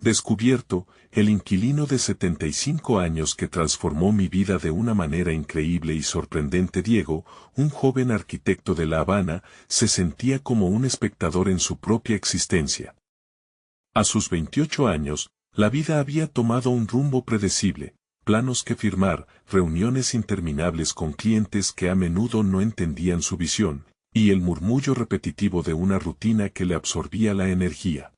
Descubierto, el inquilino de 75 años que transformó mi vida de una manera increíble y sorprendente. Diego, un joven arquitecto de La Habana, se sentía como un espectador en su propia existencia. A sus 28 años, la vida había tomado un rumbo predecible, planos que firmar, reuniones interminables con clientes que a menudo no entendían su visión, y el murmullo repetitivo de una rutina que le absorbía la energía.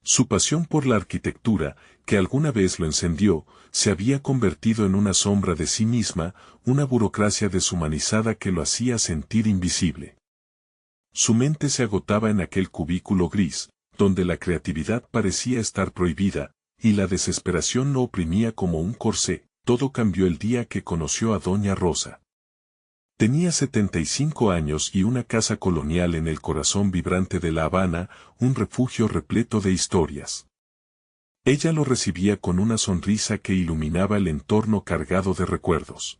Su pasión por la arquitectura, que alguna vez lo encendió, se había convertido en una sombra de sí misma, una burocracia deshumanizada que lo hacía sentir invisible. Su mente se agotaba en aquel cubículo gris, donde la creatividad parecía estar prohibida, y la desesperación lo oprimía como un corsé. Todo cambió el día que conoció a Doña Rosa. Tenía 75 años y una casa colonial en el corazón vibrante de La Habana, un refugio repleto de historias. Ella lo recibía con una sonrisa que iluminaba el entorno cargado de recuerdos.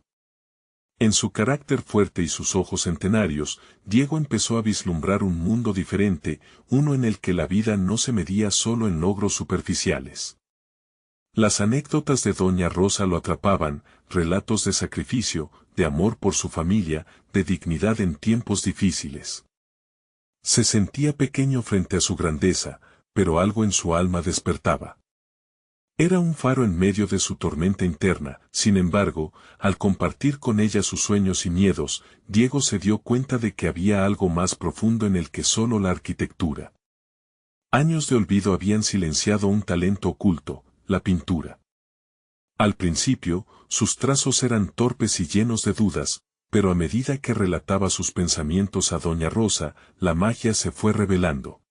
En su carácter fuerte y sus ojos centenarios, Diego empezó a vislumbrar un mundo diferente, uno en el que la vida no se medía solo en logros superficiales. Las anécdotas de Doña Rosa lo atrapaban, relatos de sacrificio, de amor por su familia, de dignidad en tiempos difíciles. Se sentía pequeño frente a su grandeza, pero algo en su alma despertaba. Era un faro en medio de su tormenta interna. Sin embargo, al compartir con ella sus sueños y miedos, Diego se dio cuenta de que había algo más profundo en el que solo la arquitectura. Años de olvido habían silenciado un talento oculto, la pintura. Al principio, sus trazos eran torpes y llenos de dudas, pero a medida que relataba sus pensamientos a Doña Rosa, la magia se fue revelando.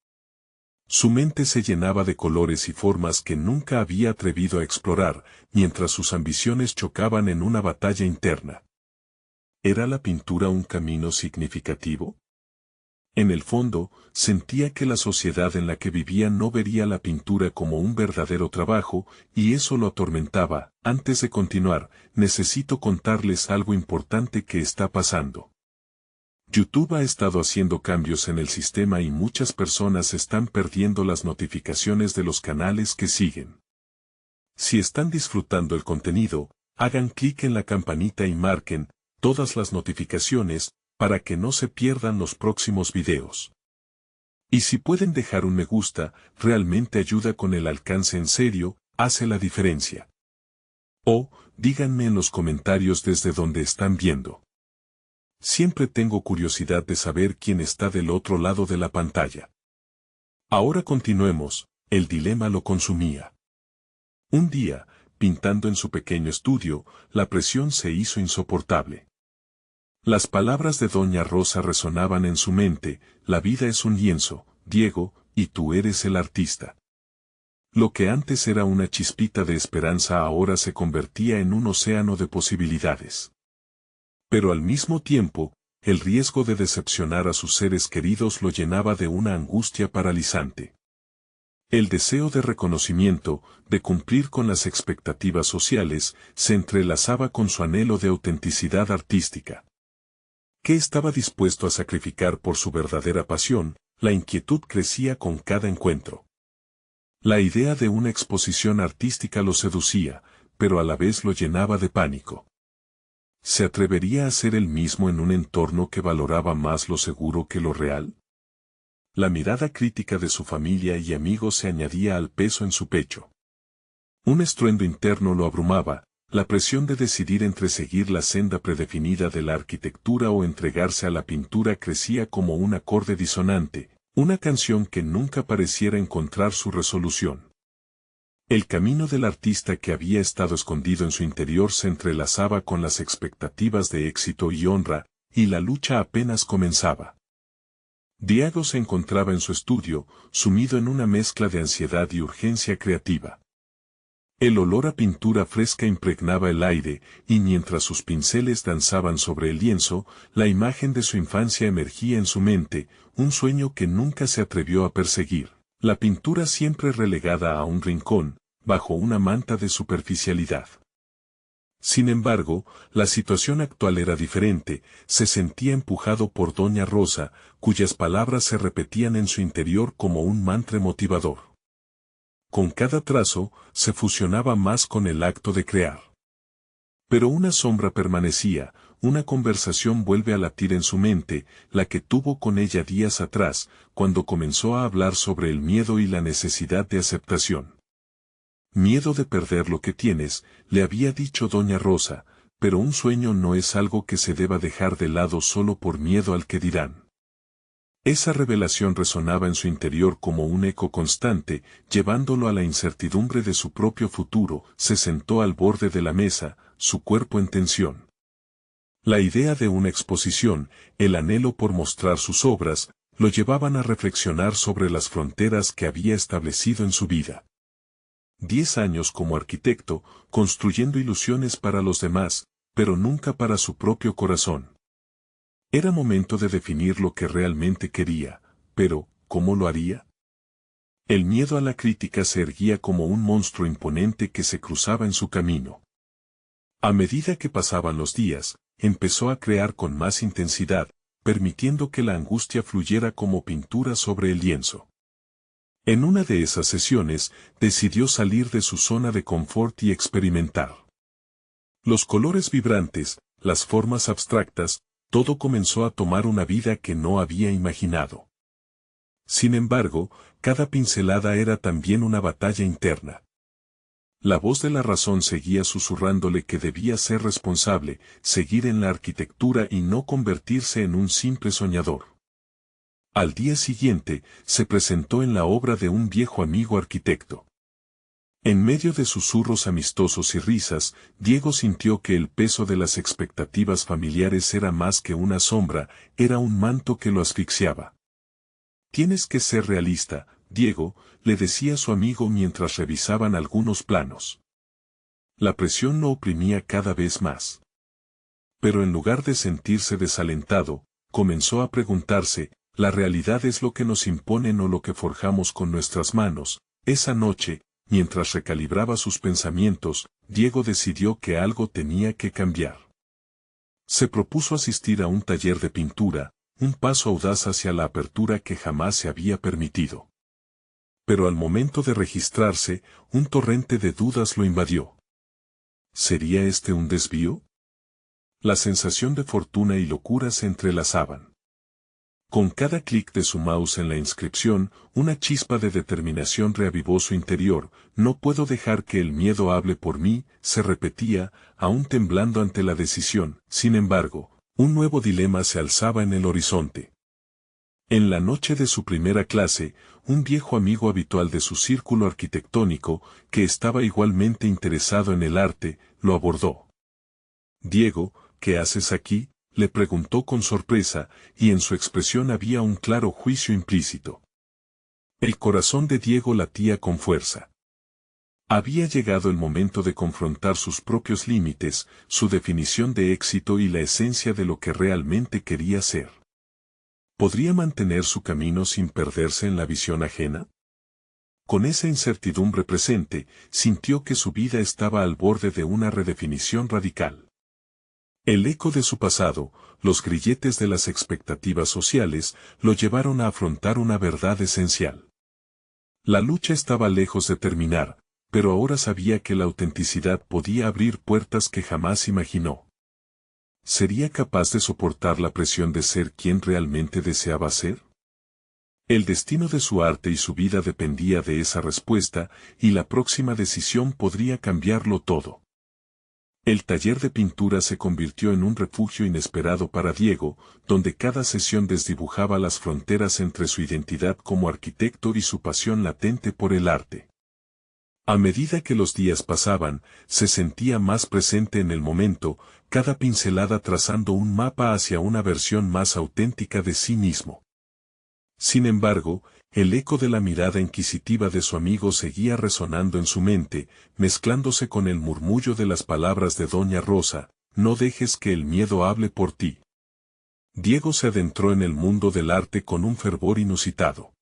Su mente se llenaba de colores y formas que nunca había atrevido a explorar, mientras sus ambiciones chocaban en una batalla interna. ¿Era la pintura un camino significativo? En el fondo, sentía que la sociedad en la que vivía no vería la pintura como un verdadero trabajo, y eso lo atormentaba. Antes de continuar, necesito contarles algo importante que está pasando. YouTube ha estado haciendo cambios en el sistema y muchas personas están perdiendo las notificaciones de los canales que siguen. Si están disfrutando el contenido, hagan clic en la campanita y marquen todas las notificaciones, para que no se pierdan los próximos videos. Y si pueden dejar un me gusta, realmente ayuda con el alcance. En serio, hace la diferencia. O, díganme en los comentarios desde donde están viendo. Siempre tengo curiosidad de saber quién está del otro lado de la pantalla. Ahora continuemos. El dilema lo consumía. Un día, pintando en su pequeño estudio, la presión se hizo insoportable. Las palabras de Doña Rosa resonaban en su mente: la vida es un lienzo, Diego, y tú eres el artista. Lo que antes era una chispita de esperanza ahora se convertía en un océano de posibilidades. Pero al mismo tiempo, el riesgo de decepcionar a sus seres queridos lo llenaba de una angustia paralizante. El deseo de reconocimiento, de cumplir con las expectativas sociales, se entrelazaba con su anhelo de autenticidad artística. ¿Qué estaba dispuesto a sacrificar por su verdadera pasión? La inquietud crecía con cada encuentro. La idea de una exposición artística lo seducía, pero a la vez lo llenaba de pánico. ¿Se atrevería a ser él mismo en un entorno que valoraba más lo seguro que lo real? La mirada crítica de su familia y amigos se añadía al peso en su pecho. Un estruendo interno lo abrumaba. La presión de decidir entre seguir la senda predefinida de la arquitectura o entregarse a la pintura crecía como un acorde disonante, una canción que nunca pareciera encontrar su resolución. El camino del artista que había estado escondido en su interior se entrelazaba con las expectativas de éxito y honra, y la lucha apenas comenzaba. Diego se encontraba en su estudio, sumido en una mezcla de ansiedad y urgencia creativa. El olor a pintura fresca impregnaba el aire, y mientras sus pinceles danzaban sobre el lienzo, la imagen de su infancia emergía en su mente, un sueño que nunca se atrevió a perseguir. La pintura siempre relegada a un rincón, bajo una manta de superficialidad. Sin embargo, la situación actual era diferente. Se sentía empujado por Doña Rosa, cuyas palabras se repetían en su interior como un mantra motivador. Con cada trazo, se fusionaba más con el acto de crear. Pero una sombra permanecía, una conversación vuelve a latir en su mente, la que tuvo con ella días atrás, cuando comenzó a hablar sobre el miedo y la necesidad de aceptación. Miedo de perder lo que tienes, le había dicho doña Rosa, pero un sueño no es algo que se deba dejar de lado solo por miedo al que dirán. Esa revelación resonaba en su interior como un eco constante, llevándolo a la incertidumbre de su propio futuro. Se sentó al borde de la mesa, su cuerpo en tensión. La idea de una exposición, el anhelo por mostrar sus obras, lo llevaban a reflexionar sobre las fronteras que había establecido en su vida. 10 años como arquitecto, construyendo ilusiones para los demás, pero nunca para su propio corazón. Era momento de definir lo que realmente quería, pero, ¿cómo lo haría? El miedo a la crítica se erguía como un monstruo imponente que se cruzaba en su camino. A medida que pasaban los días, empezó a crear con más intensidad, permitiendo que la angustia fluyera como pintura sobre el lienzo. En una de esas sesiones, decidió salir de su zona de confort y experimentar. Los colores vibrantes, las formas abstractas, todo comenzó a tomar una vida que no había imaginado. Sin embargo, cada pincelada era también una batalla interna. La voz de la razón seguía susurrándole que debía ser responsable, seguir en la arquitectura y no convertirse en un simple soñador. Al día siguiente, se presentó en la obra de un viejo amigo arquitecto. En medio de susurros amistosos y risas, Diego sintió que el peso de las expectativas familiares era más que una sombra, era un manto que lo asfixiaba. Tienes que ser realista, Diego, le decía su amigo mientras revisaban algunos planos. La presión lo oprimía cada vez más. Pero en lugar de sentirse desalentado, comenzó a preguntarse, ¿la realidad es lo que nos imponen o lo que forjamos con nuestras manos? Esa noche, mientras recalibraba sus pensamientos, Diego decidió que algo tenía que cambiar. Se propuso asistir a un taller de pintura, un paso audaz hacia la apertura que jamás se había permitido. Pero al momento de registrarse, un torrente de dudas lo invadió. ¿Sería este un desvío? La sensación de fortuna y locura se entrelazaban. Con cada clic de su mouse en la inscripción, una chispa de determinación reavivó su interior. No puedo dejar que el miedo hable por mí, se repetía, aún temblando ante la decisión. Sin embargo, un nuevo dilema se alzaba en el horizonte. En la noche de su primera clase, un viejo amigo habitual de su círculo arquitectónico, que estaba igualmente interesado en el arte, lo abordó. «Diego, ¿qué haces aquí?», le preguntó con sorpresa, y en su expresión había un claro juicio implícito. El corazón de Diego latía con fuerza. Había llegado el momento de confrontar sus propios límites, su definición de éxito y la esencia de lo que realmente quería ser. ¿Podría mantener su camino sin perderse en la visión ajena? Con esa incertidumbre presente, sintió que su vida estaba al borde de una redefinición radical. El eco de su pasado, los grilletes de las expectativas sociales, lo llevaron a afrontar una verdad esencial. La lucha estaba lejos de terminar, pero ahora sabía que la autenticidad podía abrir puertas que jamás imaginó. ¿Sería capaz de soportar la presión de ser quien realmente deseaba ser? El destino de su arte y su vida dependía de esa respuesta, y la próxima decisión podría cambiarlo todo. El taller de pintura se convirtió en un refugio inesperado para Diego, donde cada sesión desdibujaba las fronteras entre su identidad como arquitecto y su pasión latente por el arte. A medida que los días pasaban, se sentía más presente en el momento, cada pincelada trazando un mapa hacia una versión más auténtica de sí mismo. Sin embargo, el eco de la mirada inquisitiva de su amigo seguía resonando en su mente, mezclándose con el murmullo de las palabras de doña Rosa: «No dejes que el miedo hable por ti». Diego se adentró en el mundo del arte con un fervor inusitado.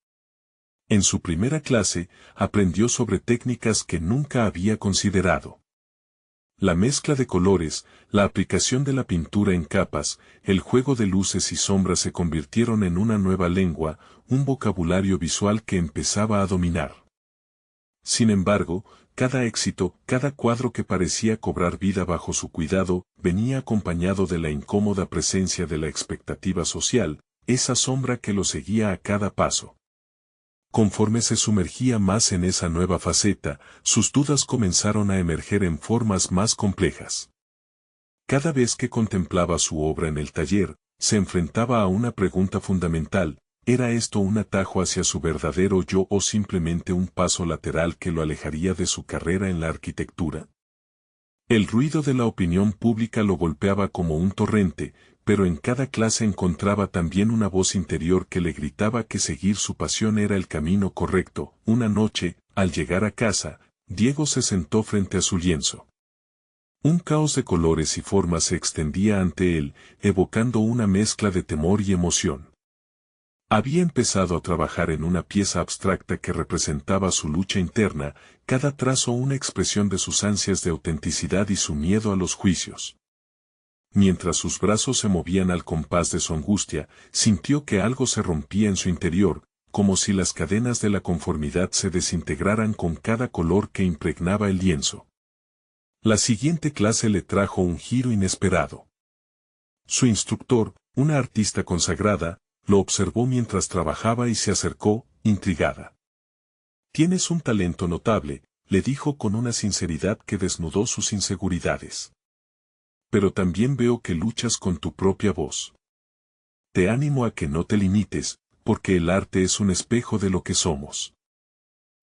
En su primera clase, aprendió sobre técnicas que nunca había considerado. La mezcla de colores, la aplicación de la pintura en capas, el juego de luces y sombras se convirtieron en una nueva lengua, un vocabulario visual que empezaba a dominar. Sin embargo, cada éxito, cada cuadro que parecía cobrar vida bajo su cuidado, venía acompañado de la incómoda presencia de la expectativa social, esa sombra que lo seguía a cada paso. Conforme se sumergía más en esa nueva faceta, sus dudas comenzaron a emerger en formas más complejas. Cada vez que contemplaba su obra en el taller, se enfrentaba a una pregunta fundamental: ¿era esto un atajo hacia su verdadero yo o simplemente un paso lateral que lo alejaría de su carrera en la arquitectura? El ruido de la opinión pública lo golpeaba como un torrente, pero en cada clase encontraba también una voz interior que le gritaba que seguir su pasión era el camino correcto. Una noche, al llegar a casa, Diego se sentó frente a su lienzo. Un caos de colores y formas se extendía ante él, evocando una mezcla de temor y emoción. Había empezado a trabajar en una pieza abstracta que representaba su lucha interna, cada trazo una expresión de sus ansias de autenticidad y su miedo a los juicios. Mientras sus brazos se movían al compás de su angustia, sintió que algo se rompía en su interior, como si las cadenas de la conformidad se desintegraran con cada color que impregnaba el lienzo. La siguiente clase le trajo un giro inesperado. Su instructor, una artista consagrada, lo observó mientras trabajaba y se acercó, intrigada. «Tienes un talento notable», le dijo con una sinceridad que desnudó sus inseguridades. «Pero también veo que luchas con tu propia voz. Te animo a que no te limites, porque el arte es un espejo de lo que somos».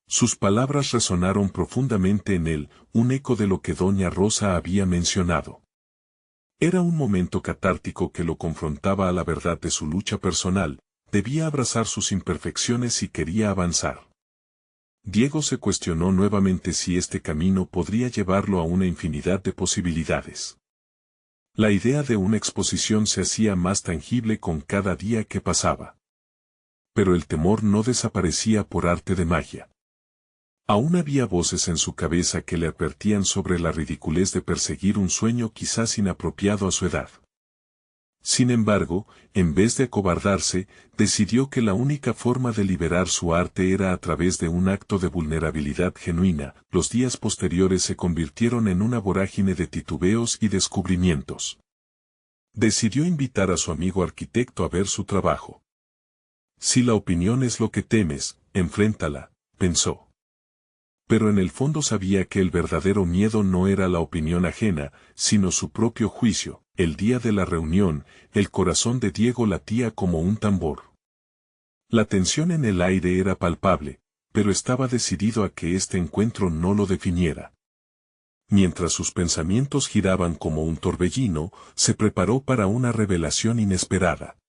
Sus palabras resonaron profundamente en él, un eco de lo que doña Rosa había mencionado. Era un momento catártico que lo confrontaba a la verdad de su lucha personal, debía abrazar sus imperfecciones si quería avanzar. Diego se cuestionó nuevamente si este camino podría llevarlo a una infinidad de posibilidades. La idea de una exposición se hacía más tangible con cada día que pasaba. Pero el temor no desaparecía por arte de magia. Aún había voces en su cabeza que le advertían sobre la ridiculez de perseguir un sueño quizás inapropiado a su edad. Sin embargo, en vez de acobardarse, decidió que la única forma de liberar su arte era a través de un acto de vulnerabilidad genuina. Los días posteriores se convirtieron en una vorágine de titubeos y descubrimientos. Decidió invitar a su amigo arquitecto a ver su trabajo. Si la opinión es lo que temes, enfréntala, pensó. Pero en el fondo sabía que el verdadero miedo no era la opinión ajena, sino su propio juicio. El día de la reunión, el corazón de Diego latía como un tambor. La tensión en el aire era palpable, pero estaba decidido a que este encuentro no lo definiera. Mientras sus pensamientos giraban como un torbellino, se preparó para una revelación inesperada.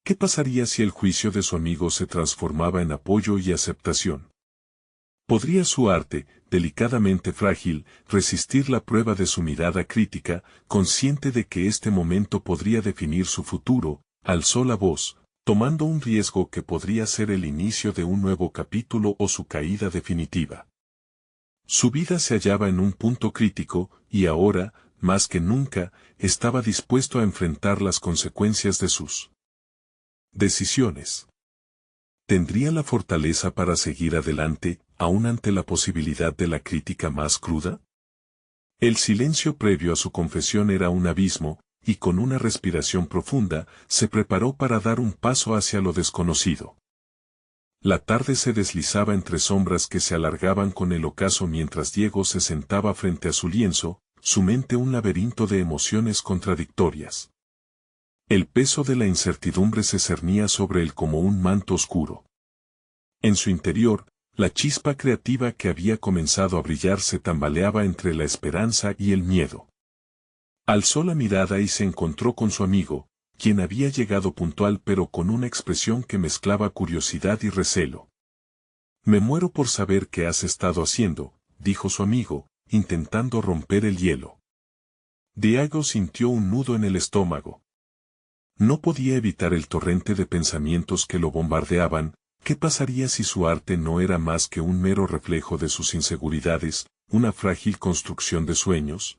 ¿Qué pasaría si el juicio de su amigo se transformaba en apoyo y aceptación? ¿Podría su arte, delicadamente frágil, resistir la prueba de su mirada crítica, consciente de que este momento podría definir su futuro? Alzó la voz, tomando un riesgo que podría ser el inicio de un nuevo capítulo o su caída definitiva. Su vida se hallaba en un punto crítico, y ahora, más que nunca, estaba dispuesto a enfrentar las consecuencias de sus decisiones. ¿Tendría la fortaleza para seguir adelante, aún ante la posibilidad de la crítica más cruda? El silencio previo a su confesión era un abismo, y con una respiración profunda, se preparó para dar un paso hacia lo desconocido. La tarde se deslizaba entre sombras que se alargaban con el ocaso mientras Diego se sentaba frente a su lienzo, su mente un laberinto de emociones contradictorias. El peso de la incertidumbre se cernía sobre él como un manto oscuro. En su interior, la chispa creativa que había comenzado a brillar se tambaleaba entre la esperanza y el miedo. Alzó la mirada y se encontró con su amigo, quien había llegado puntual pero con una expresión que mezclaba curiosidad y recelo. «Me muero por saber qué has estado haciendo», dijo su amigo, intentando romper el hielo. Diego sintió un nudo en el estómago. No podía evitar el torrente de pensamientos que lo bombardeaban. ¿Qué pasaría si su arte no era más que un mero reflejo de sus inseguridades, una frágil construcción de sueños?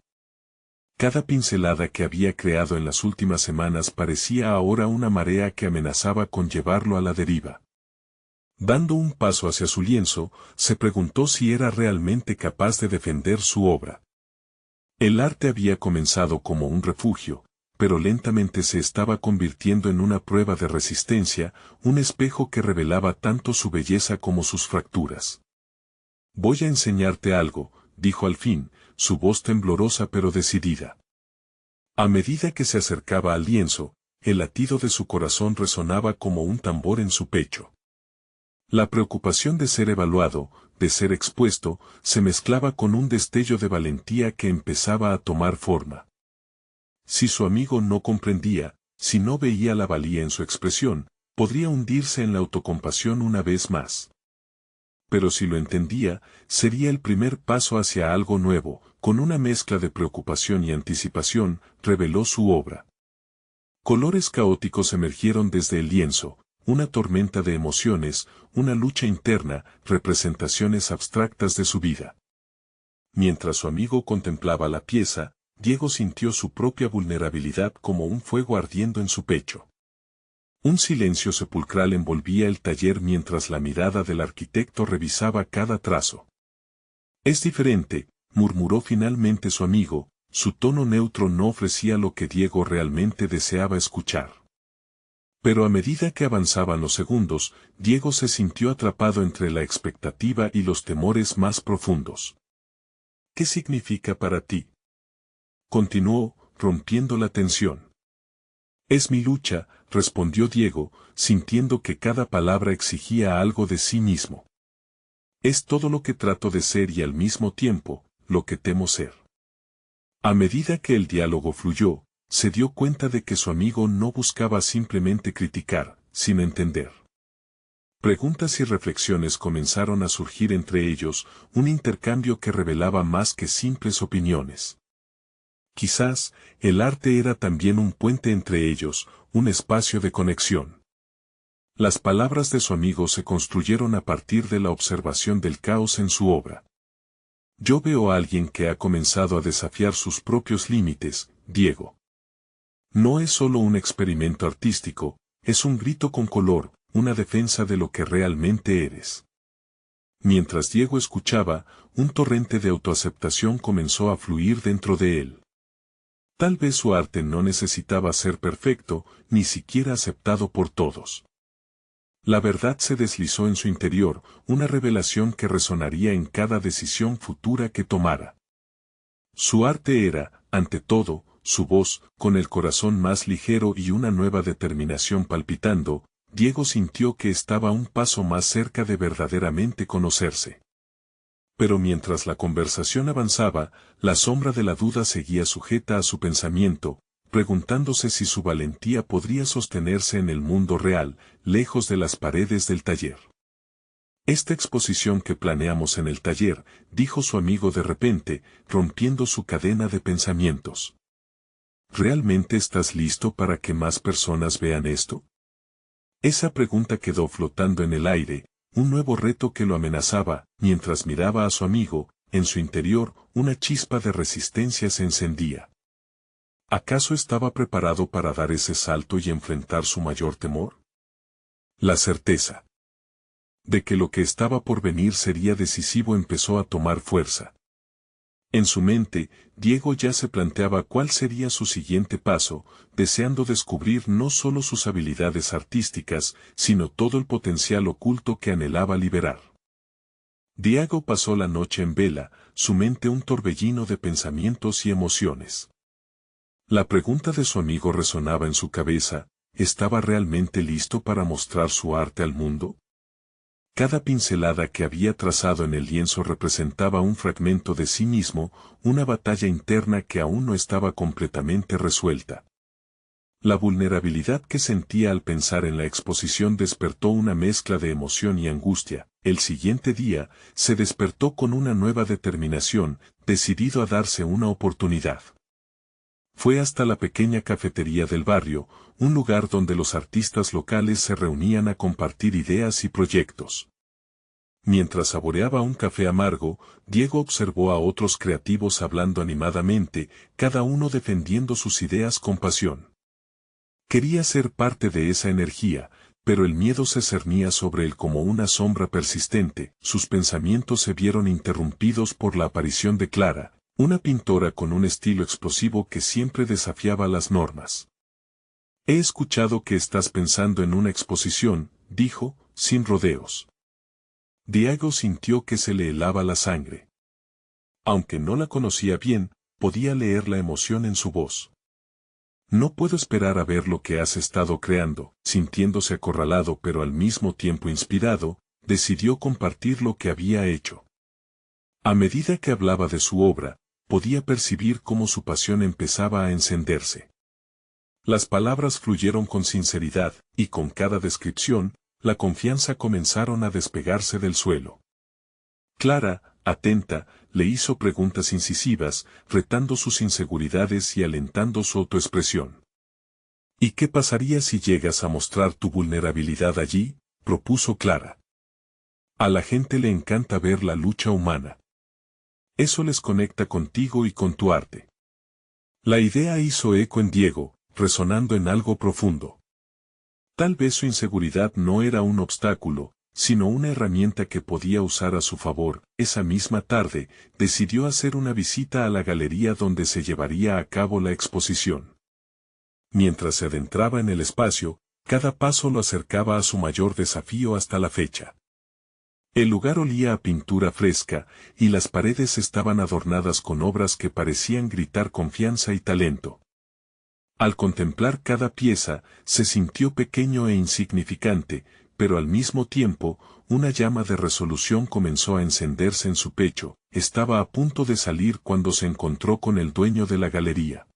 Cada pincelada que había creado en las últimas semanas parecía ahora una marea que amenazaba con llevarlo a la deriva. Dando un paso hacia su lienzo, se preguntó si era realmente capaz de defender su obra. El arte había comenzado como un refugio, pero lentamente se estaba convirtiendo en una prueba de resistencia, un espejo que revelaba tanto su belleza como sus fracturas. «Voy a enseñarte algo», dijo al fin, su voz temblorosa pero decidida. A medida que se acercaba al lienzo, el latido de su corazón resonaba como un tambor en su pecho. La preocupación de ser evaluado, de ser expuesto, se mezclaba con un destello de valentía que empezaba a tomar forma. Si su amigo no comprendía, si no veía la valía en su expresión, podría hundirse en la autocompasión una vez más. Pero si lo entendía, sería el primer paso hacia algo nuevo, con una mezcla de preocupación y anticipación, reveló su obra. Colores caóticos emergieron desde el lienzo, una tormenta de emociones, una lucha interna, representaciones abstractas de su vida. Mientras su amigo contemplaba la pieza, Diego sintió su propia vulnerabilidad como un fuego ardiendo en su pecho. Un silencio sepulcral envolvía el taller mientras la mirada del arquitecto revisaba cada trazo. «Es diferente», murmuró finalmente su amigo, su tono neutro no ofrecía lo que Diego realmente deseaba escuchar. Pero a medida que avanzaban los segundos, Diego se sintió atrapado entre la expectativa y los temores más profundos. «¿Qué significa para ti?», continuó, rompiendo la tensión. «Es mi lucha», respondió Diego, sintiendo que cada palabra exigía algo de sí mismo. «Es todo lo que trato de ser y al mismo tiempo, lo que temo ser». A medida que el diálogo fluyó, se dio cuenta de que su amigo no buscaba simplemente criticar, sino entender. Preguntas y reflexiones comenzaron a surgir entre ellos, un intercambio que revelaba más que simples opiniones. Quizás, el arte era también un puente entre ellos, un espacio de conexión. Las palabras de su amigo se construyeron a partir de la observación del caos en su obra. «Yo veo a alguien que ha comenzado a desafiar sus propios límites, Diego. No es solo un experimento artístico, es un grito con color, una defensa de lo que realmente eres». Mientras Diego escuchaba, un torrente de autoaceptación comenzó a fluir dentro de él. Tal vez su arte no necesitaba ser perfecto, ni siquiera aceptado por todos. La verdad se deslizó en su interior, una revelación que resonaría en cada decisión futura que tomara. Su arte era, ante todo, su voz, con el corazón más ligero y una nueva determinación palpitando, Diego sintió que estaba un paso más cerca de verdaderamente conocerse. Pero mientras la conversación avanzaba, la sombra de la duda seguía sujeta a su pensamiento, preguntándose si su valentía podría sostenerse en el mundo real, lejos de las paredes del taller. «Esta exposición que planeamos en el taller», dijo su amigo de repente, rompiendo su cadena de pensamientos. «¿Realmente estás listo para que más personas vean esto?». Esa pregunta quedó flotando en el aire, un nuevo reto que lo amenazaba, mientras miraba a su amigo, en su interior, una chispa de resistencia se encendía. ¿Acaso estaba preparado para dar ese salto y enfrentar su mayor temor? La certeza de que lo que estaba por venir sería decisivo empezó a tomar fuerza. En su mente, Diego ya se planteaba cuál sería su siguiente paso, deseando descubrir no solo sus habilidades artísticas, sino todo el potencial oculto que anhelaba liberar. Diego pasó la noche en vela, su mente un torbellino de pensamientos y emociones. La pregunta de su amigo resonaba en su cabeza, ¿estaba realmente listo para mostrar su arte al mundo? Cada pincelada que había trazado en el lienzo representaba un fragmento de sí mismo, una batalla interna que aún no estaba completamente resuelta. La vulnerabilidad que sentía al pensar en la exposición despertó una mezcla de emoción y angustia. El siguiente día, se despertó con una nueva determinación, decidido a darse una oportunidad. Fue hasta la pequeña cafetería del barrio, un lugar donde los artistas locales se reunían a compartir ideas y proyectos. Mientras saboreaba un café amargo, Diego observó a otros creativos hablando animadamente, cada uno defendiendo sus ideas con pasión. Quería ser parte de esa energía, pero el miedo se cernía sobre él como una sombra persistente. Sus pensamientos se vieron interrumpidos por la aparición de Clara, una pintora con un estilo explosivo que siempre desafiaba las normas. He escuchado que estás pensando en una exposición, dijo, sin rodeos. Diego sintió que se le helaba la sangre. Aunque no la conocía bien, podía leer la emoción en su voz. No puedo esperar a ver lo que has estado creando. Sintiéndose acorralado pero al mismo tiempo inspirado, decidió compartir lo que había hecho. A medida que hablaba de su obra, podía percibir cómo su pasión empezaba a encenderse. Las palabras fluyeron con sinceridad, y con cada descripción, la confianza comenzaron a despegarse del suelo. Clara, atenta, le hizo preguntas incisivas, retando sus inseguridades y alentando su autoexpresión. ¿Y qué pasaría si llegas a mostrar tu vulnerabilidad allí?, propuso Clara. A la gente le encanta ver la lucha humana. Eso les conecta contigo y con tu arte. La idea hizo eco en Diego, resonando en algo profundo. Tal vez su inseguridad no era un obstáculo, sino una herramienta que podía usar a su favor. Esa misma tarde, decidió hacer una visita a la galería donde se llevaría a cabo la exposición. Mientras se adentraba en el espacio, cada paso lo acercaba a su mayor desafío hasta la fecha. El lugar olía a pintura fresca, y las paredes estaban adornadas con obras que parecían gritar confianza y talento. Al contemplar cada pieza, se sintió pequeño e insignificante, pero al mismo tiempo, una llama de resolución comenzó a encenderse en su pecho. Estaba a punto de salir cuando se encontró con el dueño de la galería.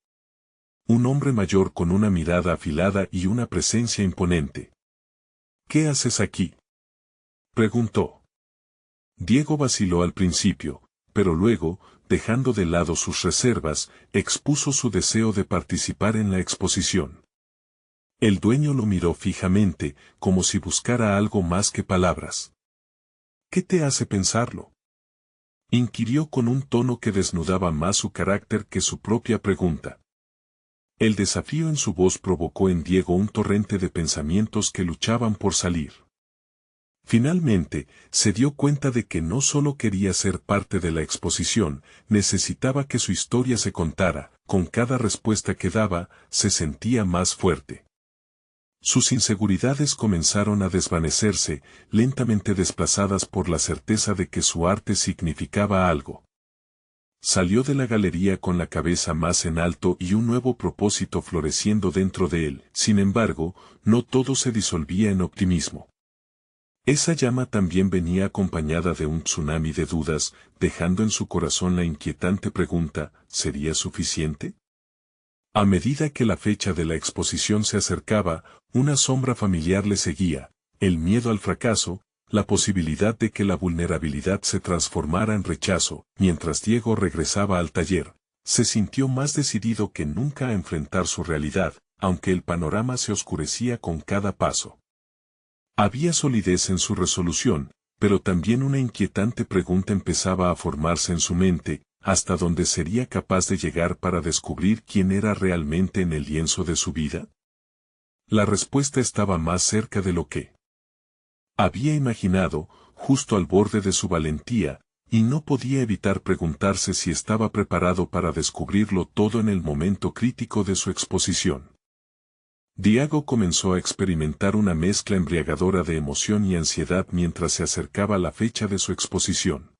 Un hombre mayor con una mirada afilada y una presencia imponente. ¿Qué haces aquí?, preguntó. Diego vaciló al principio, pero luego, dejando de lado sus reservas, expuso su deseo de participar en la exposición. El dueño lo miró fijamente, como si buscara algo más que palabras. ¿Qué te hace pensarlo?, inquirió con un tono que desnudaba más su carácter que su propia pregunta. El desafío en su voz provocó en Diego un torrente de pensamientos que luchaban por salir. Finalmente, se dio cuenta de que no solo quería ser parte de la exposición, necesitaba que su historia se contara. Con cada respuesta que daba, se sentía más fuerte. Sus inseguridades comenzaron a desvanecerse, lentamente desplazadas por la certeza de que su arte significaba algo. Salió de la galería con la cabeza más en alto y un nuevo propósito floreciendo dentro de él. Sin embargo, no todo se disolvía en optimismo. Esa llama también venía acompañada de un tsunami de dudas, dejando en su corazón la inquietante pregunta, ¿sería suficiente? A medida que la fecha de la exposición se acercaba, una sombra familiar le seguía, el miedo al fracaso, la posibilidad de que la vulnerabilidad se transformara en rechazo. Mientras Diego regresaba al taller, se sintió más decidido que nunca a enfrentar su realidad, aunque el panorama se oscurecía con cada paso. Había solidez en su resolución, pero también una inquietante pregunta empezaba a formarse en su mente, ¿hasta dónde sería capaz de llegar para descubrir quién era realmente en el lienzo de su vida? La respuesta estaba más cerca de lo que había imaginado, justo al borde de su valentía, y no podía evitar preguntarse si estaba preparado para descubrirlo todo en el momento crítico de su exposición. Diego comenzó a experimentar una mezcla embriagadora de emoción y ansiedad mientras se acercaba la fecha de su exposición.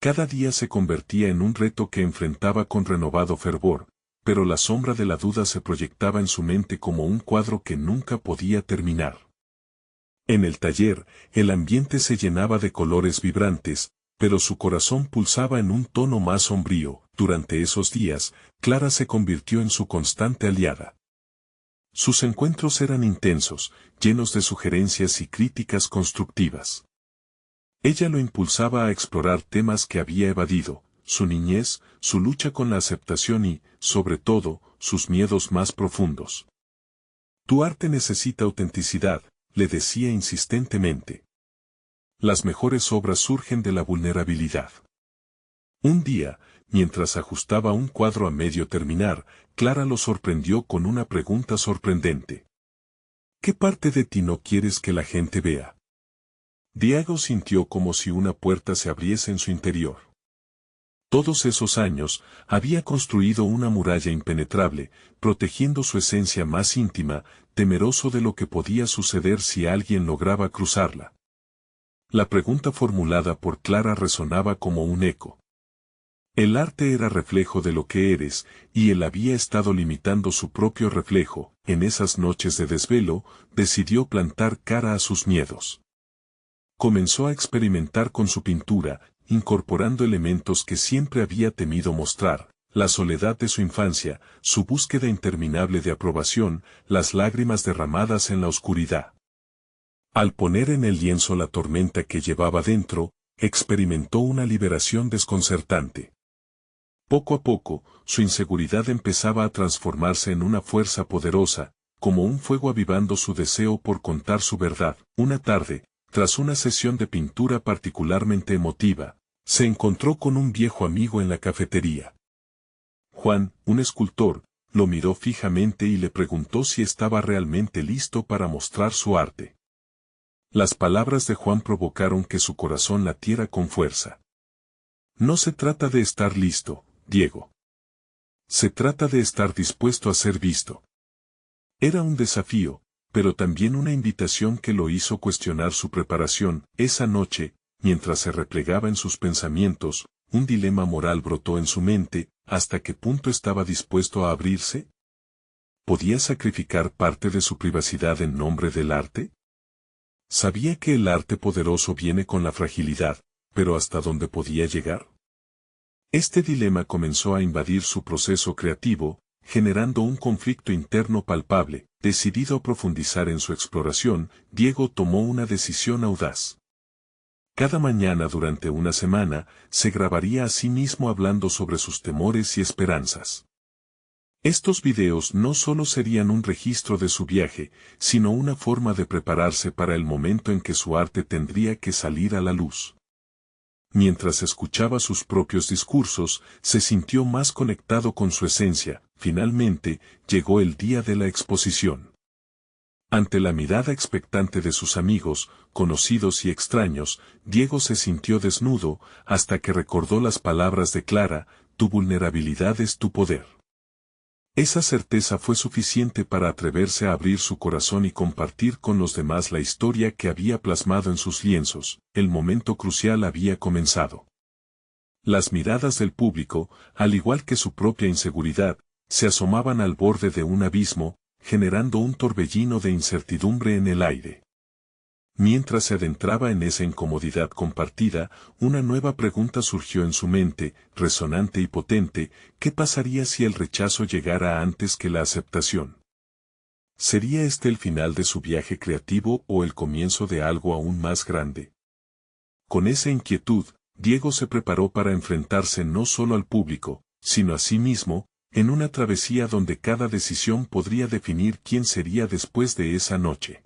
Cada día se convertía en un reto que enfrentaba con renovado fervor, pero la sombra de la duda se proyectaba en su mente como un cuadro que nunca podía terminar. En el taller, el ambiente se llenaba de colores vibrantes, pero su corazón pulsaba en un tono más sombrío. Durante esos días, Clara se convirtió en su constante aliada. Sus encuentros eran intensos, llenos de sugerencias y críticas constructivas. Ella lo impulsaba a explorar temas que había evadido, su niñez, su lucha con la aceptación y, sobre todo, sus miedos más profundos. Tu arte necesita autenticidad, le decía insistentemente. Las mejores obras surgen de la vulnerabilidad. Un día, mientras ajustaba un cuadro a medio terminar, Clara lo sorprendió con una pregunta sorprendente. ¿Qué parte de ti no quieres que la gente vea? Diego sintió como si una puerta se abriese en su interior. Todos esos años, había construido una muralla impenetrable, protegiendo su esencia más íntima, temeroso de lo que podía suceder si alguien lograba cruzarla. La pregunta formulada por Clara resonaba como un eco. El arte era reflejo de lo que eres, y él había estado limitando su propio reflejo. En esas noches de desvelo, decidió plantar cara a sus miedos. Comenzó a experimentar con su pintura, incorporando elementos que siempre había temido mostrar: la soledad de su infancia, su búsqueda interminable de aprobación, las lágrimas derramadas en la oscuridad. Al poner en el lienzo la tormenta que llevaba dentro, experimentó una liberación desconcertante. Poco a poco, su inseguridad empezaba a transformarse en una fuerza poderosa, como un fuego avivando su deseo por contar su verdad. Una tarde, tras una sesión de pintura particularmente emotiva, se encontró con un viejo amigo en la cafetería. Juan, un escultor, lo miró fijamente y le preguntó si estaba realmente listo para mostrar su arte. Las palabras de Juan provocaron que su corazón latiera con fuerza. No se trata de estar listo, Diego. Se trata de estar dispuesto a ser visto. Era un desafío, pero también una invitación que lo hizo cuestionar su preparación. Esa noche, mientras se replegaba en sus pensamientos, un dilema moral brotó en su mente: ¿hasta qué punto estaba dispuesto a abrirse? ¿Podía sacrificar parte de su privacidad en nombre del arte? Sabía que el arte poderoso viene con la fragilidad, pero ¿hasta dónde podía llegar? Este dilema comenzó a invadir su proceso creativo, generando un conflicto interno palpable. Decidido a profundizar en su exploración, Diego tomó una decisión audaz. Cada mañana durante una semana, se grabaría a sí mismo hablando sobre sus temores y esperanzas. Estos videos no solo serían un registro de su viaje, sino una forma de prepararse para el momento en que su arte tendría que salir a la luz. Mientras escuchaba sus propios discursos, se sintió más conectado con su esencia. Finalmente, llegó el día de la exposición. Ante la mirada expectante de sus amigos, conocidos y extraños, Diego se sintió desnudo, hasta que recordó las palabras de Clara: tu vulnerabilidad es tu poder. Esa certeza fue suficiente para atreverse a abrir su corazón y compartir con los demás la historia que había plasmado en sus lienzos. El momento crucial había comenzado. Las miradas del público, al igual que su propia inseguridad, se asomaban al borde de un abismo, generando un torbellino de incertidumbre en el aire. Mientras se adentraba en esa incomodidad compartida, una nueva pregunta surgió en su mente, resonante y potente: ¿qué pasaría si el rechazo llegara antes que la aceptación? ¿Sería este el final de su viaje creativo o el comienzo de algo aún más grande? Con esa inquietud, Diego se preparó para enfrentarse no solo al público, sino a sí mismo, en una travesía donde cada decisión podría definir quién sería después de esa noche.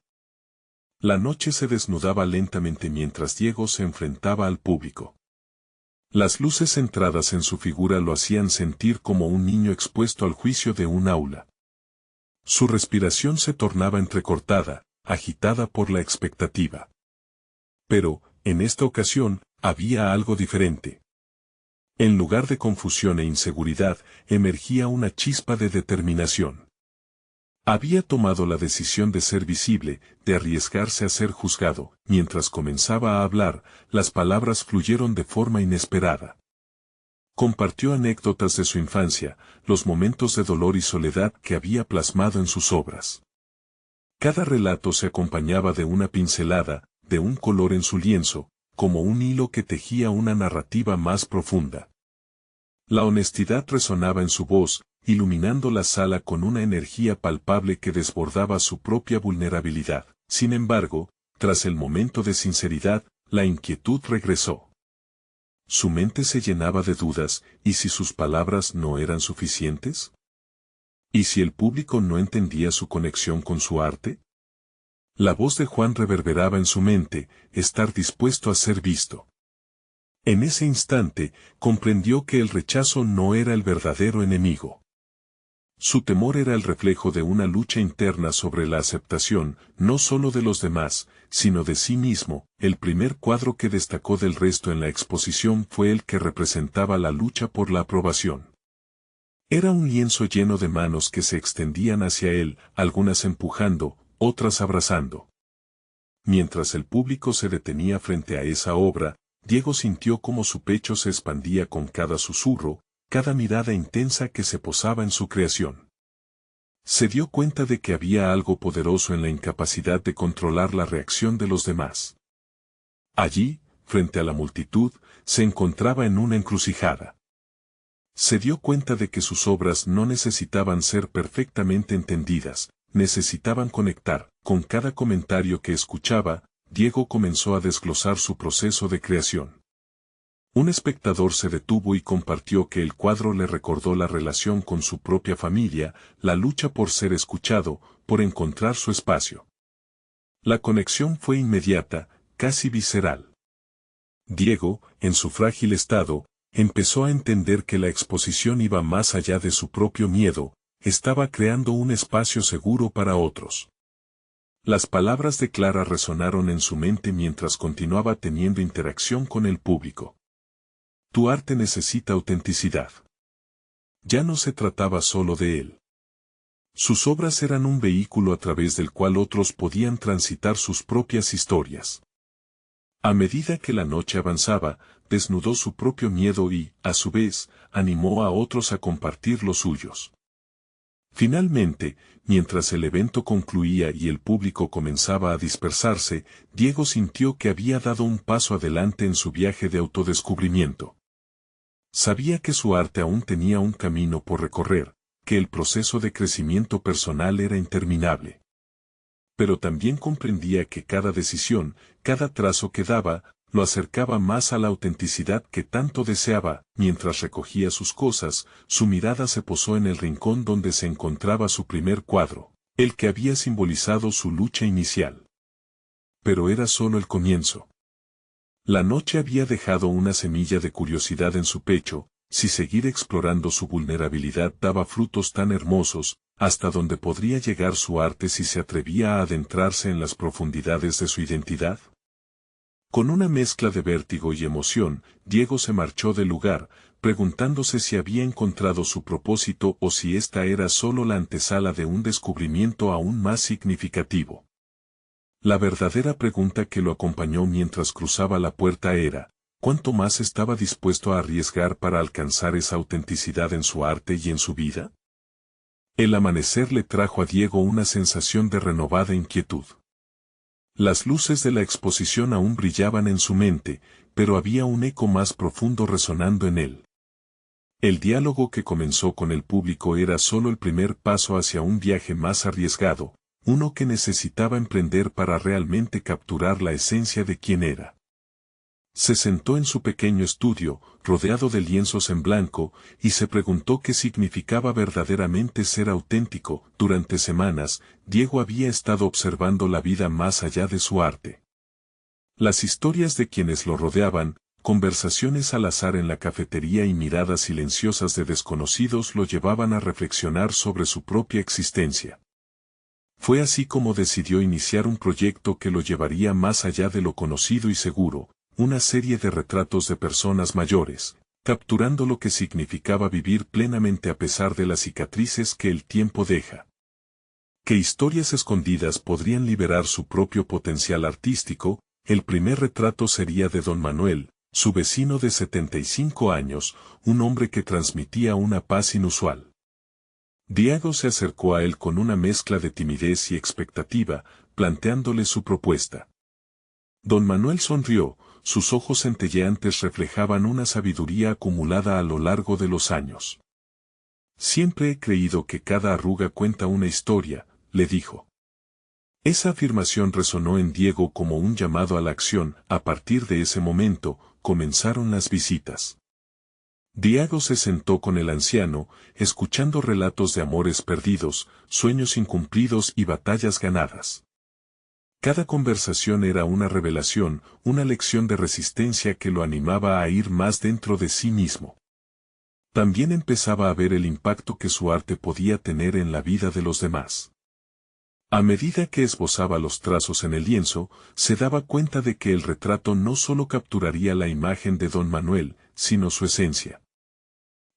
La noche se desnudaba lentamente mientras Diego se enfrentaba al público. Las luces centradas en su figura lo hacían sentir como un niño expuesto al juicio de un aula. Su respiración se tornaba entrecortada, agitada por la expectativa. Pero, en esta ocasión, había algo diferente. En lugar de confusión e inseguridad, emergía una chispa de determinación. Había tomado la decisión de ser visible, de arriesgarse a ser juzgado. Mientras comenzaba a hablar, las palabras fluyeron de forma inesperada. Compartió anécdotas de su infancia, los momentos de dolor y soledad que había plasmado en sus obras. Cada relato se acompañaba de una pincelada, de un color en su lienzo, como un hilo que tejía una narrativa más profunda. La honestidad resonaba en su voz, iluminando la sala con una energía palpable que desbordaba su propia vulnerabilidad. Sin embargo, tras el momento de sinceridad, la inquietud regresó. Su mente se llenaba de dudas: ¿y si sus palabras no eran suficientes? ¿Y si el público no entendía su conexión con su arte? La voz de Juan reverberaba en su mente: estar dispuesto a ser visto. En ese instante, comprendió que el rechazo no era el verdadero enemigo. Su temor era el reflejo de una lucha interna sobre la aceptación, no solo de los demás, sino de sí mismo. El primer cuadro que destacó del resto en la exposición fue el que representaba la lucha por la aprobación. Era un lienzo lleno de manos que se extendían hacia él, algunas empujando, otras abrazando. Mientras el público se detenía frente a esa obra, Diego sintió como su pecho se expandía con cada susurro, cada mirada intensa que se posaba en su creación. Se dio cuenta de que había algo poderoso en la incapacidad de controlar la reacción de los demás. Allí, frente a la multitud, se encontraba en una encrucijada. Se dio cuenta de que sus obras no necesitaban ser perfectamente entendidas, necesitaban conectar. Con cada comentario que escuchaba, Diego comenzó a desglosar su proceso de creación. Un espectador se detuvo y compartió que el cuadro le recordó la relación con su propia familia, la lucha por ser escuchado, por encontrar su espacio. La conexión fue inmediata, casi visceral. Diego, en su frágil estado, empezó a entender que la exposición iba más allá de su propio miedo, estaba creando un espacio seguro para otros. Las palabras de Clara resonaron en su mente mientras continuaba teniendo interacción con el público. Tu arte necesita autenticidad. Ya no se trataba solo de él. Sus obras eran un vehículo a través del cual otros podían transitar sus propias historias. A medida que la noche avanzaba, desnudó su propio miedo y, a su vez, animó a otros a compartir los suyos. Finalmente, mientras el evento concluía y el público comenzaba a dispersarse, Diego sintió que había dado un paso adelante en su viaje de autodescubrimiento. Sabía que su arte aún tenía un camino por recorrer, que el proceso de crecimiento personal era interminable. Pero también comprendía que cada decisión, cada trazo que daba, lo acercaba más a la autenticidad que tanto deseaba. Mientras recogía sus cosas, su mirada se posó en el rincón donde se encontraba su primer cuadro, el que había simbolizado su lucha inicial. Pero era solo el comienzo. La noche había dejado una semilla de curiosidad en su pecho, si seguir explorando su vulnerabilidad daba frutos tan hermosos, hasta dónde podría llegar su arte si se atrevía a adentrarse en las profundidades de su identidad. Con una mezcla de vértigo y emoción, Diego se marchó del lugar, preguntándose si había encontrado su propósito o si esta era solo la antesala de un descubrimiento aún más significativo. La verdadera pregunta que lo acompañó mientras cruzaba la puerta era, ¿cuánto más estaba dispuesto a arriesgar para alcanzar esa autenticidad en su arte y en su vida? El amanecer le trajo a Diego una sensación de renovada inquietud. Las luces de la exposición aún brillaban en su mente, pero había un eco más profundo resonando en él. El diálogo que comenzó con el público era solo el primer paso hacia un viaje más arriesgado, uno que necesitaba emprender para realmente capturar la esencia de quién era. Se sentó en su pequeño estudio, rodeado de lienzos en blanco, y se preguntó qué significaba verdaderamente ser auténtico. Durante semanas, Diego había estado observando la vida más allá de su arte. Las historias de quienes lo rodeaban, conversaciones al azar en la cafetería y miradas silenciosas de desconocidos lo llevaban a reflexionar sobre su propia existencia. Fue así como decidió iniciar un proyecto que lo llevaría más allá de lo conocido y seguro, una serie de retratos de personas mayores, capturando lo que significaba vivir plenamente a pesar de las cicatrices que el tiempo deja. ¿Qué historias escondidas podrían liberar su propio potencial artístico? El primer retrato sería de don Manuel, su vecino de 75 años, un hombre que transmitía una paz inusual. Diego se acercó a él con una mezcla de timidez y expectativa, planteándole su propuesta. Don Manuel sonrió, sus ojos centelleantes reflejaban una sabiduría acumulada a lo largo de los años. Siempre he creído que cada arruga cuenta una historia, le dijo. Esa afirmación resonó en Diego como un llamado a la acción. A partir de ese momento, comenzaron las visitas. Diego se sentó con el anciano, escuchando relatos de amores perdidos, sueños incumplidos y batallas ganadas. Cada conversación era una revelación, una lección de resistencia que lo animaba a ir más dentro de sí mismo. También empezaba a ver el impacto que su arte podía tener en la vida de los demás. A medida que esbozaba los trazos en el lienzo, se daba cuenta de que el retrato no solo capturaría la imagen de don Manuel, sino su esencia.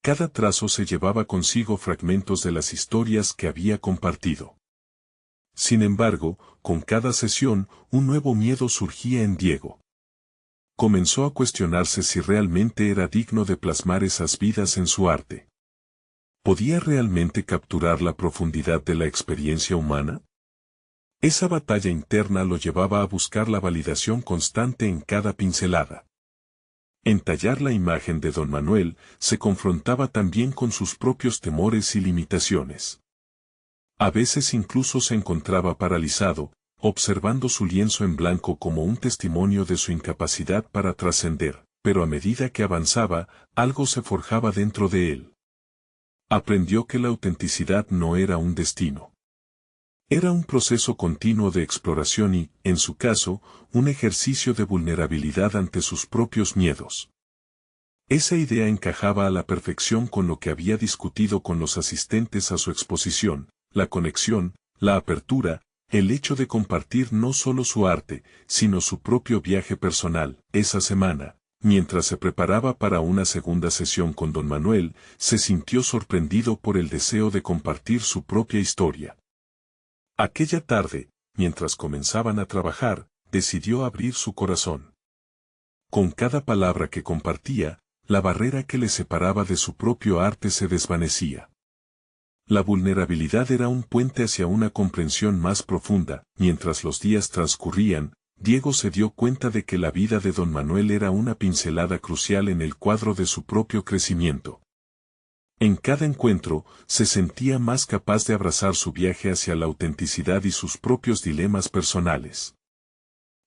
Cada trazo se llevaba consigo fragmentos de las historias que había compartido. Sin embargo, con cada sesión, un nuevo miedo surgía en Diego. Comenzó a cuestionarse si realmente era digno de plasmar esas vidas en su arte. ¿Podía realmente capturar la profundidad de la experiencia humana? Esa batalla interna lo llevaba a buscar la validación constante en cada pincelada. En tallar la imagen de don Manuel, se confrontaba también con sus propios temores y limitaciones. A veces incluso se encontraba paralizado, observando su lienzo en blanco como un testimonio de su incapacidad para trascender, pero a medida que avanzaba, algo se forjaba dentro de él. Aprendió que la autenticidad no era un destino. Era un proceso continuo de exploración y, en su caso, un ejercicio de vulnerabilidad ante sus propios miedos. Esa idea encajaba a la perfección con lo que había discutido con los asistentes a su exposición, la conexión, la apertura, el hecho de compartir no solo su arte, sino su propio viaje personal. Esa semana, mientras se preparaba para una segunda sesión con don Manuel, se sintió sorprendido por el deseo de compartir su propia historia. Aquella tarde, mientras comenzaban a trabajar, decidió abrir su corazón. Con cada palabra que compartía, la barrera que le separaba de su propio arte se desvanecía. La vulnerabilidad era un puente hacia una comprensión más profunda. Mientras los días transcurrían, Diego se dio cuenta de que la vida de don Manuel era una pincelada crucial en el cuadro de su propio crecimiento. En cada encuentro, se sentía más capaz de abrazar su viaje hacia la autenticidad y sus propios dilemas personales.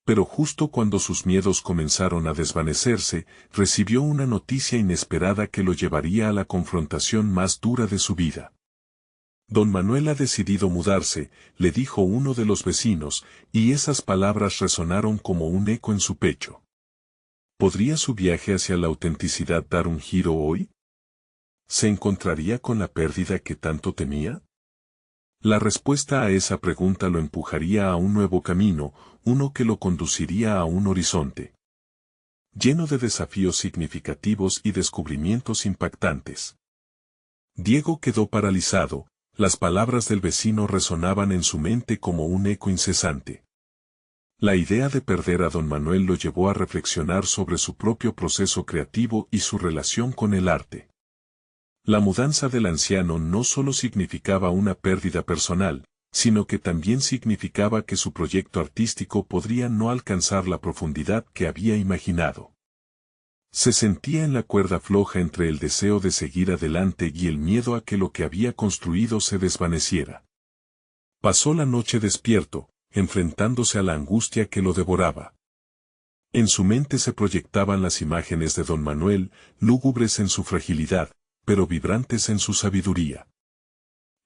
Pero justo cuando sus miedos comenzaron a desvanecerse, recibió una noticia inesperada que lo llevaría a la confrontación más dura de su vida. Don Manuel ha decidido mudarse, le dijo uno de los vecinos, y esas palabras resonaron como un eco en su pecho. ¿Podría su viaje hacia la autenticidad dar un giro hoy? ¿Se encontraría con la pérdida que tanto temía? La respuesta a esa pregunta lo empujaría a un nuevo camino, uno que lo conduciría a un horizonte lleno de desafíos significativos y descubrimientos impactantes. Diego quedó paralizado, las palabras del vecino resonaban en su mente como un eco incesante. La idea de perder a don Manuel lo llevó a reflexionar sobre su propio proceso creativo y su relación con el arte. La mudanza del anciano no solo significaba una pérdida personal, sino que también significaba que su proyecto artístico podría no alcanzar la profundidad que había imaginado. Se sentía en la cuerda floja entre el deseo de seguir adelante y el miedo a que lo que había construido se desvaneciera. Pasó la noche despierto, enfrentándose a la angustia que lo devoraba. En su mente se proyectaban las imágenes de don Manuel, lúgubres en su fragilidad, pero vibrantes en su sabiduría.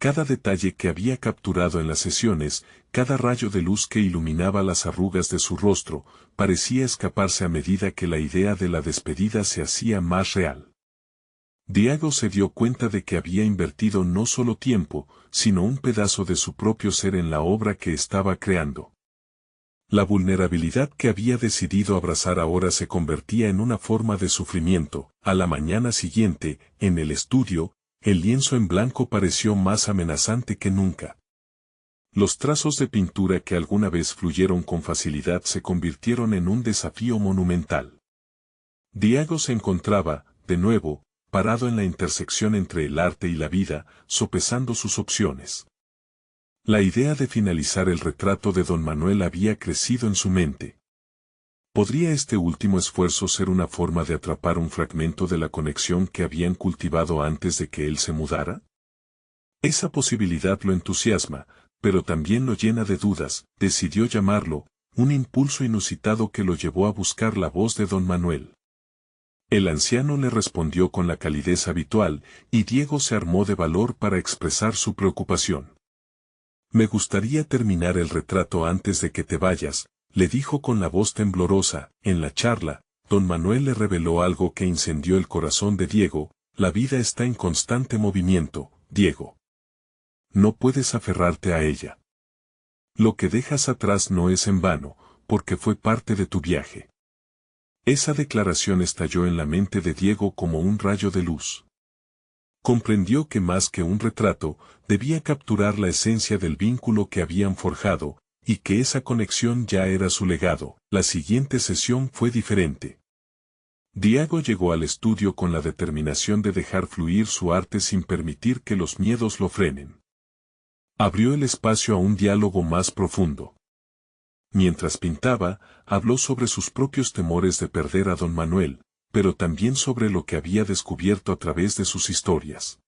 Cada detalle que había capturado en las sesiones, cada rayo de luz que iluminaba las arrugas de su rostro, parecía escaparse a medida que la idea de la despedida se hacía más real. Diego se dio cuenta de que había invertido no solo tiempo, sino un pedazo de su propio ser en la obra que estaba creando. La vulnerabilidad que había decidido abrazar ahora se convertía en una forma de sufrimiento. A la mañana siguiente, en el estudio, el lienzo en blanco pareció más amenazante que nunca. Los trazos de pintura que alguna vez fluyeron con facilidad se convirtieron en un desafío monumental. Diego se encontraba, de nuevo, parado en la intersección entre el arte y la vida, sopesando sus opciones. La idea de finalizar el retrato de don Manuel había crecido en su mente. ¿Podría este último esfuerzo ser una forma de atrapar un fragmento de la conexión que habían cultivado antes de que él se mudara? Esa posibilidad lo entusiasma, pero también lo llena de dudas. Decidió llamarlo, un impulso inusitado que lo llevó a buscar la voz de don Manuel. El anciano le respondió con la calidez habitual, y Diego se armó de valor para expresar su preocupación. Me gustaría terminar el retrato antes de que te vayas, le dijo con la voz temblorosa. En la charla, don Manuel le reveló algo que incendió el corazón de Diego. La vida está en constante movimiento, Diego. No puedes aferrarte a ella. Lo que dejas atrás no es en vano, porque fue parte de tu viaje. Esa declaración estalló en la mente de Diego como un rayo de luz. Comprendió que más que un retrato, debía capturar la esencia del vínculo que habían forjado, y que esa conexión ya era su legado. La siguiente sesión fue diferente. Diego llegó al estudio con la determinación de dejar fluir su arte sin permitir que los miedos lo frenen. Abrió el espacio a un diálogo más profundo. Mientras pintaba, habló sobre sus propios temores de perder a don Manuel, pero también sobre lo que había descubierto a través de sus historias.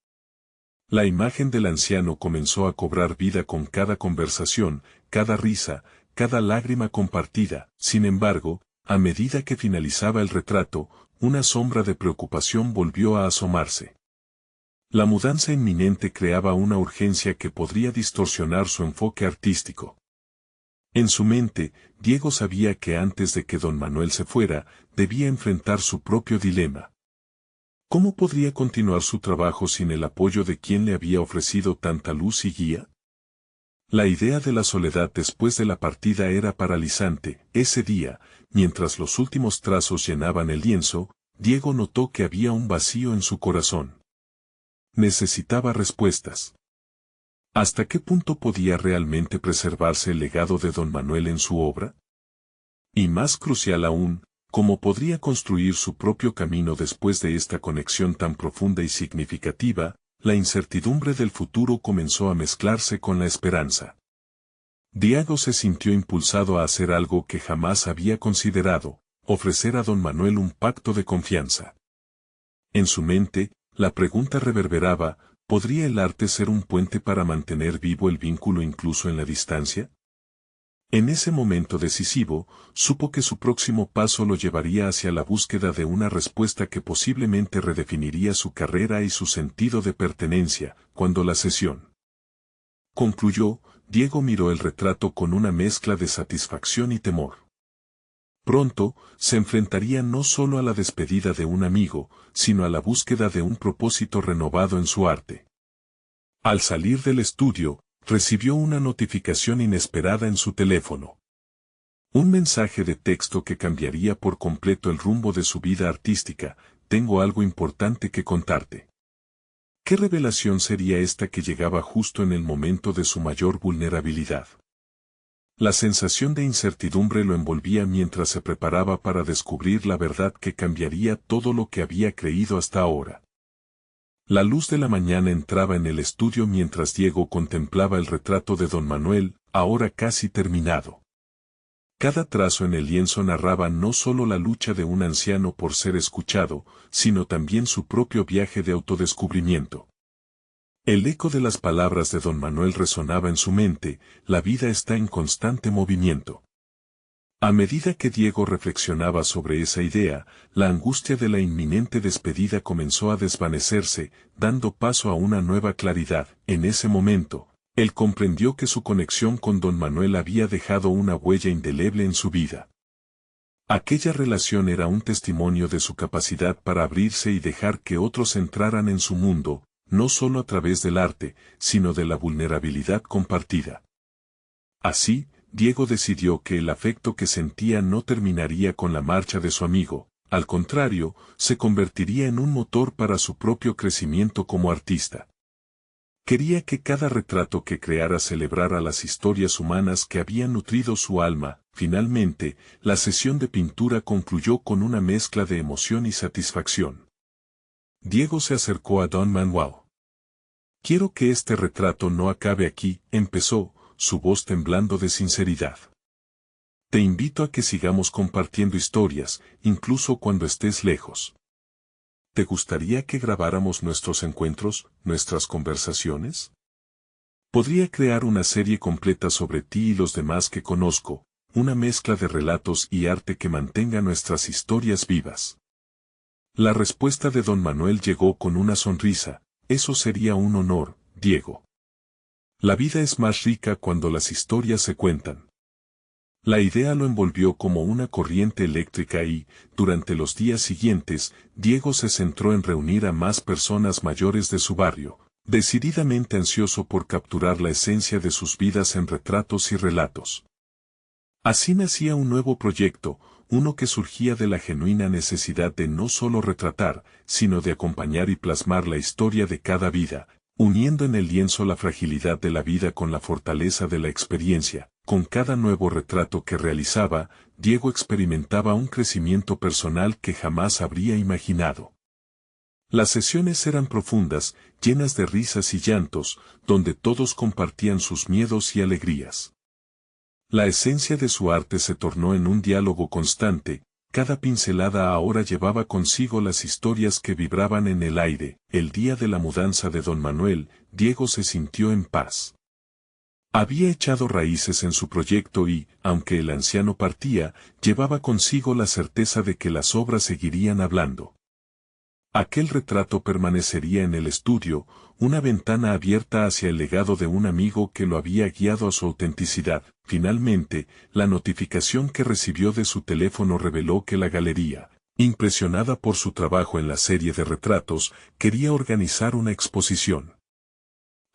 La imagen del anciano comenzó a cobrar vida con cada conversación, cada risa, cada lágrima compartida. Sin embargo, a medida que finalizaba el retrato, una sombra de preocupación volvió a asomarse. La mudanza inminente creaba una urgencia que podría distorsionar su enfoque artístico. En su mente, Diego sabía que antes de que don Manuel se fuera, debía enfrentar su propio dilema. ¿Cómo podría continuar su trabajo sin el apoyo de quien le había ofrecido tanta luz y guía? La idea de la soledad después de la partida era paralizante. Ese día, mientras los últimos trazos llenaban el lienzo, Diego notó que había un vacío en su corazón. Necesitaba respuestas. ¿Hasta qué punto podía realmente preservarse el legado de don Manuel en su obra? Y más crucial aún, ¿cómo podría construir su propio camino después de esta conexión tan profunda y significativa? La incertidumbre del futuro comenzó a mezclarse con la esperanza. Diego se sintió impulsado a hacer algo que jamás había considerado, ofrecer a don Manuel un pacto de confianza. En su mente, la pregunta reverberaba: ¿podría el arte ser un puente para mantener vivo el vínculo incluso en la distancia? En ese momento decisivo, supo que su próximo paso lo llevaría hacia la búsqueda de una respuesta que posiblemente redefiniría su carrera y su sentido de pertenencia. Cuando la sesión concluyó, Diego miró el retrato con una mezcla de satisfacción y temor. Pronto, se enfrentaría no solo a la despedida de un amigo, sino a la búsqueda de un propósito renovado en su arte. Al salir del estudio, recibió una notificación inesperada en su teléfono. Un mensaje de texto que cambiaría por completo el rumbo de su vida artística: tengo algo importante que contarte. ¿Qué revelación sería esta que llegaba justo en el momento de su mayor vulnerabilidad? La sensación de incertidumbre lo envolvía mientras se preparaba para descubrir la verdad que cambiaría todo lo que había creído hasta ahora. La luz de la mañana entraba en el estudio mientras Diego contemplaba el retrato de don Manuel, ahora casi terminado. Cada trazo en el lienzo narraba no solo la lucha de un anciano por ser escuchado, sino también su propio viaje de autodescubrimiento. El eco de las palabras de don Manuel resonaba en su mente: la vida está en constante movimiento. A medida que Diego reflexionaba sobre esa idea, la angustia de la inminente despedida comenzó a desvanecerse, dando paso a una nueva claridad. En ese momento, él comprendió que su conexión con don Manuel había dejado una huella indeleble en su vida. Aquella relación era un testimonio de su capacidad para abrirse y dejar que otros entraran en su mundo, no solo a través del arte, sino de la vulnerabilidad compartida. Así, Diego decidió que el afecto que sentía no terminaría con la marcha de su amigo, al contrario, se convertiría en un motor para su propio crecimiento como artista. Quería que cada retrato que creara celebrara las historias humanas que habían nutrido su alma. Finalmente, la sesión de pintura concluyó con una mezcla de emoción y satisfacción. Diego se acercó a don Manuel. «Quiero que este retrato no acabe aquí», empezó, su voz temblando de sinceridad. «Te invito a que sigamos compartiendo historias, incluso cuando estés lejos. ¿Te gustaría que grabáramos nuestros encuentros, nuestras conversaciones? Podría crear una serie completa sobre ti y los demás que conozco, una mezcla de relatos y arte que mantenga nuestras historias vivas». La respuesta de don Manuel llegó con una sonrisa: «Eso sería un honor, Diego. La vida es más rica cuando las historias se cuentan». La idea lo envolvió como una corriente eléctrica y, durante los días siguientes, Diego se centró en reunir a más personas mayores de su barrio, decididamente ansioso por capturar la esencia de sus vidas en retratos y relatos. Así nacía un nuevo proyecto, uno que surgía de la genuina necesidad de no solo retratar, sino de acompañar y plasmar la historia de cada vida, uniendo en el lienzo la fragilidad de la vida con la fortaleza de la experiencia. Con cada nuevo retrato que realizaba, Diego experimentaba un crecimiento personal que jamás habría imaginado. Las sesiones eran profundas, llenas de risas y llantos, donde todos compartían sus miedos y alegrías. La esencia de su arte se tornó en un diálogo constante, cada pincelada ahora llevaba consigo las historias que vibraban en el aire. El día de la mudanza de don Manuel, Diego se sintió en paz. Había echado raíces en su proyecto y, aunque el anciano partía, llevaba consigo la certeza de que las obras seguirían hablando. Aquel retrato permanecería en el estudio, una ventana abierta hacia el legado de un amigo que lo había guiado a su autenticidad. Finalmente, la notificación que recibió de su teléfono reveló que la galería, impresionada por su trabajo en la serie de retratos, quería organizar una exposición.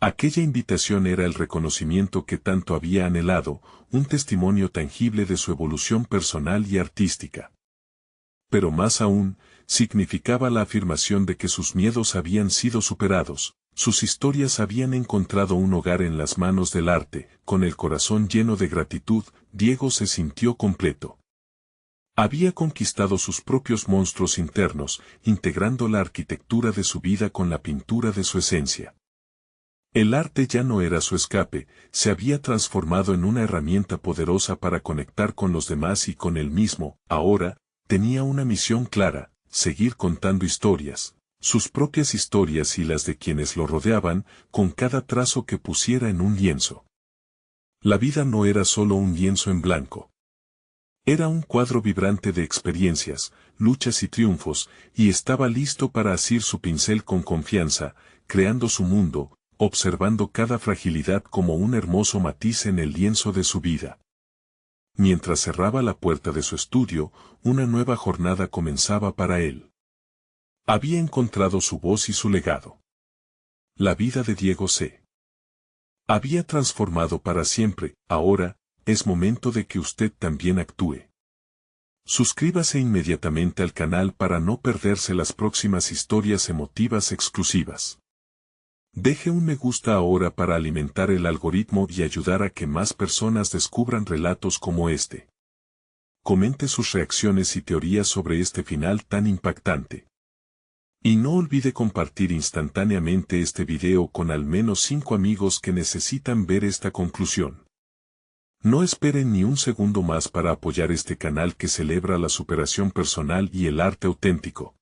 Aquella invitación era el reconocimiento que tanto había anhelado, un testimonio tangible de su evolución personal y artística. Pero más aún, significaba la afirmación de que sus miedos habían sido superados, sus historias habían encontrado un hogar en las manos del arte. Con el corazón lleno de gratitud, Diego se sintió completo. Había conquistado sus propios monstruos internos, integrando la arquitectura de su vida con la pintura de su esencia. El arte ya no era su escape, se había transformado en una herramienta poderosa para conectar con los demás y con él mismo. Ahora, tenía una misión clara: seguir contando historias, sus propias historias y las de quienes lo rodeaban, con cada trazo que pusiera en un lienzo. La vida no era solo un lienzo en blanco. Era un cuadro vibrante de experiencias, luchas y triunfos, y estaba listo para asir su pincel con confianza, creando su mundo, observando cada fragilidad como un hermoso matiz en el lienzo de su vida. Mientras cerraba la puerta de su estudio, una nueva jornada comenzaba para él. Había encontrado su voz y su legado. La vida de Diego se había transformado para siempre. Ahora, es momento de que usted también actúe. Suscríbase inmediatamente al canal para no perderse las próximas historias emotivas exclusivas. Deje un me gusta ahora para alimentar el algoritmo y ayudar a que más personas descubran relatos como este. Comente sus reacciones y teorías sobre este final tan impactante. Y no olvide compartir instantáneamente este video con al menos 5 amigos que necesitan ver esta conclusión. No esperen ni un segundo más para apoyar este canal que celebra la superación personal y el arte auténtico.